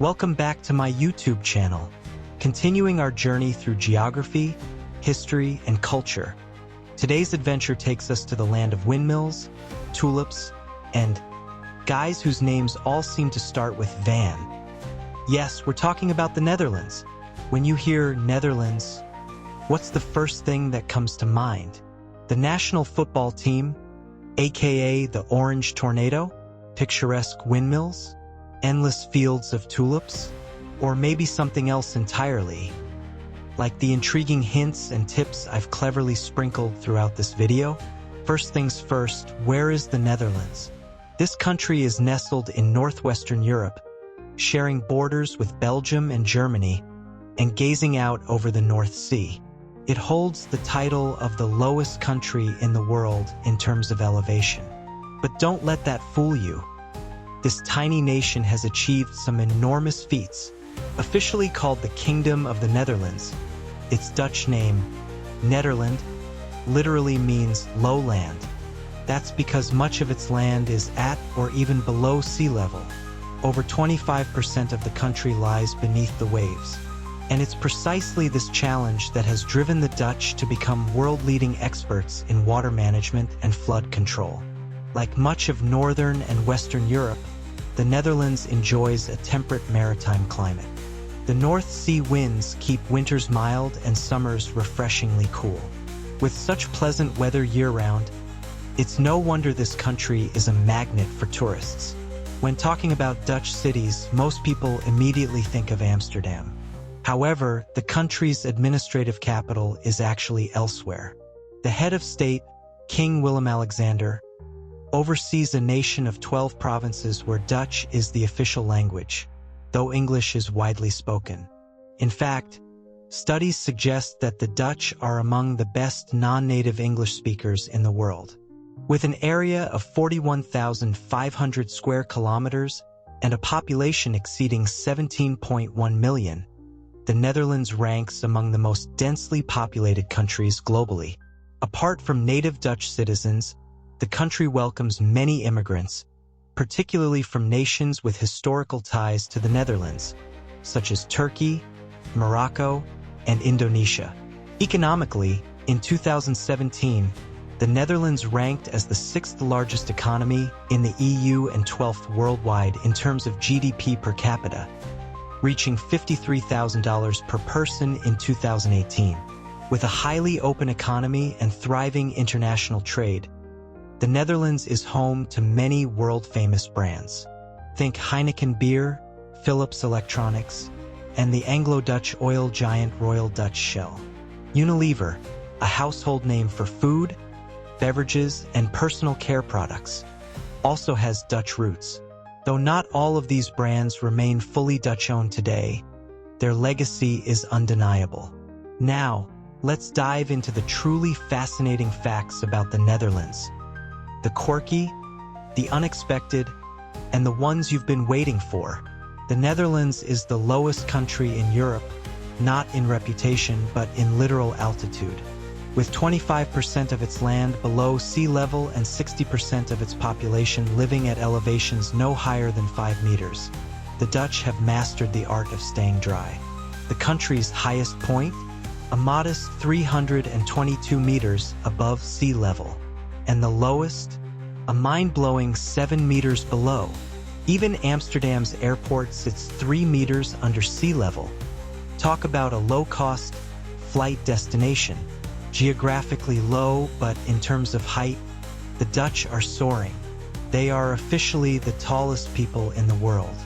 Welcome back to my YouTube channel, continuing our journey through geography, history, and culture. Today's adventure takes us to the land of windmills, tulips, and guys whose names all seem to start with Van. Yes, we're talking about the Netherlands. When you hear Netherlands, what's the first thing that comes to mind? The national football team, aka the Orange Tornado, picturesque windmills, endless fields of tulips, or maybe something else entirely, like the intriguing hints and tips I've cleverly sprinkled throughout this video. First things first, where is the Netherlands? This country is nestled in northwestern Europe, sharing borders with Belgium and Germany, and gazing out over the North Sea. It holds the title of the lowest country in the world in terms of elevation. But don't let that fool you. This tiny nation has achieved some enormous feats. Officially called the Kingdom of the Netherlands, its Dutch name, Nederland, literally means lowland. That's because much of its land is at or even below sea level. Over 25% of the country lies beneath the waves. And it's precisely this challenge that has driven the Dutch to become world-leading experts in water management and flood control. Like much of northern and western Europe, the Netherlands enjoys a temperate maritime climate. The North Sea winds keep winters mild and summers refreshingly cool. With such pleasant weather year-round, it's no wonder this country is a magnet for tourists. When talking about Dutch cities, most people immediately think of Amsterdam. However, the country's administrative capital is actually elsewhere. The head of state, King Willem-Alexander, oversees a nation of 12 provinces where Dutch is the official language, though English is widely spoken. In fact, studies suggest that the Dutch are among the best non-native English speakers in the world. With an area of 41,500 square kilometers and a population exceeding 17.1 million, the Netherlands ranks among the most densely populated countries globally. Apart from native Dutch citizens, the country welcomes many immigrants, particularly from nations with historical ties to the Netherlands, such as Turkey, Morocco, and Indonesia. Economically, in 2017, the Netherlands ranked as the 6th largest economy in the EU and 12th worldwide in terms of GDP per capita, reaching $53,000 per person in 2018. With a highly open economy and thriving international trade, the Netherlands is home to many world-famous brands. Think Heineken beer, Philips Electronics, and the Anglo-Dutch oil giant Royal Dutch Shell. Unilever, a household name for food, beverages, and personal care products, also has Dutch roots. Though not all of these brands remain fully Dutch-owned today, their legacy is undeniable. Now, let's dive into the truly fascinating facts about the Netherlands. The quirky, the unexpected, and the ones you've been waiting for. The Netherlands is the lowest country in Europe, not in reputation but in literal altitude. With 25% of its land below sea level and 60% of its population living at elevations no higher than 5 meters, the Dutch have mastered the art of staying dry. The country's highest point? A modest 322 meters above sea level. And the lowest? A mind-blowing 7 meters below. Even Amsterdam's airport sits 3 meters under sea level. Talk about a low-cost flight destination. Geographically low, but in terms of height, the Dutch are soaring. They are officially the tallest people in the world.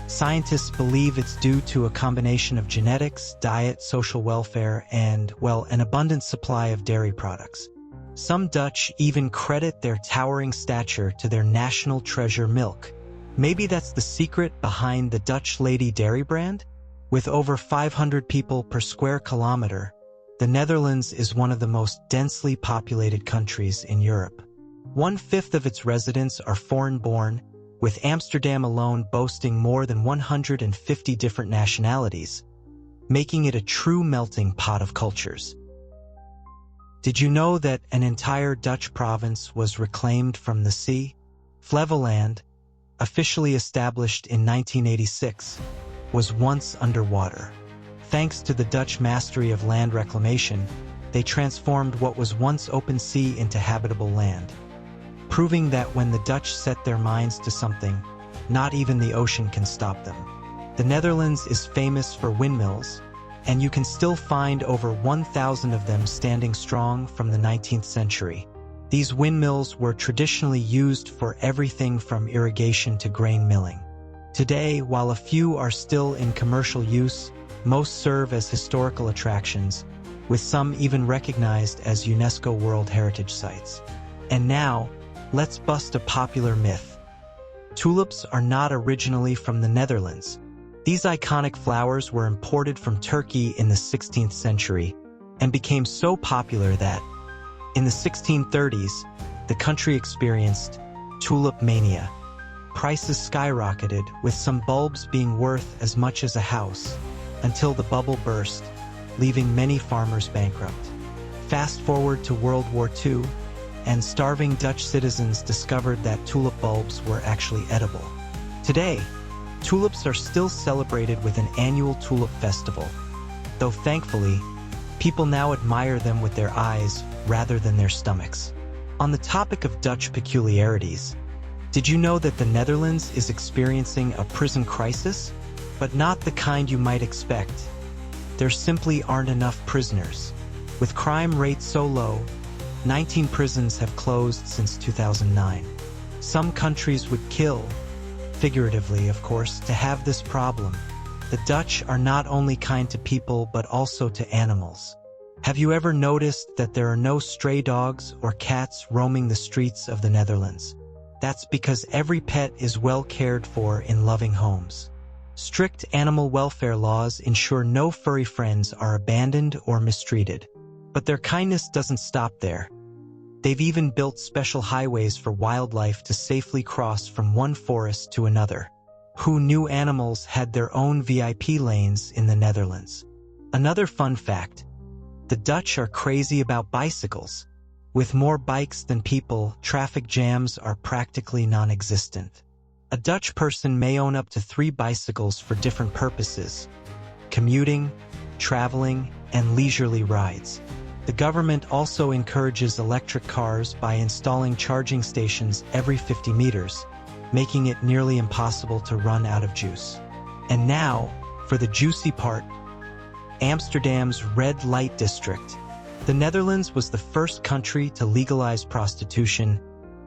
Scientists believe it's due to a combination of genetics, diet, social welfare, and, well, an abundant supply of dairy products. Some Dutch even credit their towering stature to their national treasure milk. Maybe that's the secret behind the Dutch Lady Dairy brand? With over 500 people per square kilometer, the Netherlands is one of the most densely populated countries in Europe. 1/5 of its residents are foreign-born, with Amsterdam alone boasting more than 150 different nationalities, making it a true melting pot of cultures. Did you know that an entire Dutch province was reclaimed from the sea? Flevoland, officially established in 1986, was once underwater. Thanks to the Dutch mastery of land reclamation, they transformed what was once open sea into habitable land, proving that when the Dutch set their minds to something, not even the ocean can stop them. The Netherlands is famous for windmills, and you can still find over 1,000 of them standing strong from the 19th century. These windmills were traditionally used for everything from irrigation to grain milling. Today, while a few are still in commercial use, most serve as historical attractions, with some even recognized as UNESCO World Heritage Sites. And now, let's bust a popular myth. Tulips are not originally from the Netherlands. These iconic flowers were imported from Turkey in the 16th century and became so popular that, in the 1630s, the country experienced Tulip Mania. Prices skyrocketed, with some bulbs being worth as much as a house, until the bubble burst, leaving many farmers bankrupt. Fast forward to World War II, and starving Dutch citizens discovered that tulip bulbs were actually edible. Today, tulips are still celebrated with an annual tulip festival, though thankfully, people now admire them with their eyes rather than their stomachs. On the topic of Dutch peculiarities, did you know that the Netherlands is experiencing a prison crisis? But not the kind you might expect. There simply aren't enough prisoners. With crime rates so low, 19 prisons have closed since 2009. Some countries would kill, figuratively of course, to have this problem. The Dutch are not only kind to people but also to animals. Have you ever noticed that there are no stray dogs or cats roaming the streets of the Netherlands? That's because every pet is well cared for in loving homes. Strict animal welfare laws ensure no furry friends are abandoned or mistreated. But their kindness doesn't stop there. They've even built special highways for wildlife to safely cross from one forest to another. Who knew animals had their own VIP lanes in the Netherlands? Another fun fact: the Dutch are crazy about bicycles. With more bikes than people, traffic jams are practically non-existent. A Dutch person may own up to 3 bicycles for different purposes: commuting, traveling, and leisurely rides. The government also encourages electric cars by installing charging stations every 50 meters, making it nearly impossible to run out of juice. And now, for the juicy part: Amsterdam's red light district. The Netherlands was the first country to legalize prostitution,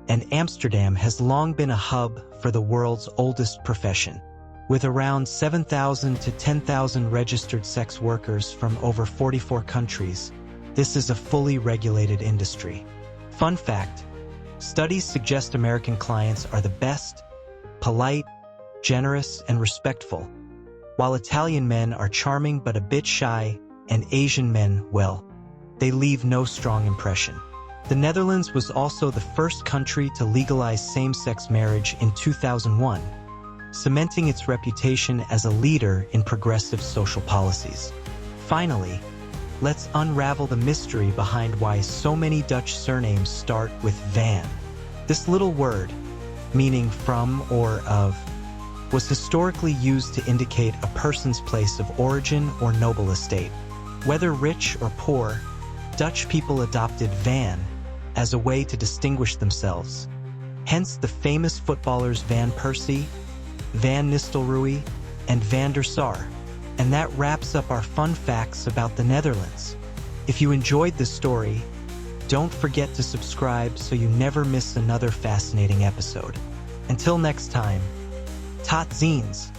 and Amsterdam has long been a hub for the world's oldest profession. With around 7,000 to 10,000 registered sex workers from over 44 countries, this is a fully regulated industry. Fun fact: studies suggest American clients are the best, polite, generous, and respectful, while Italian men are charming but a bit shy, and Asian men, well, they leave no strong impression. The Netherlands was also the first country to legalize same-sex marriage in 2001, cementing its reputation as a leader in progressive social policies. Finally, let's unravel the mystery behind why so many Dutch surnames start with van. This little word, meaning from or of, was historically used to indicate a person's place of origin or noble estate. Whether rich or poor, Dutch people adopted van as a way to distinguish themselves. Hence the famous footballers Van Persie, Van Nistelrooy, and Van der Sar. And that wraps up our fun facts about the Netherlands. If you enjoyed this story, don't forget to subscribe so you never miss another fascinating episode. Until next time, tot ziens!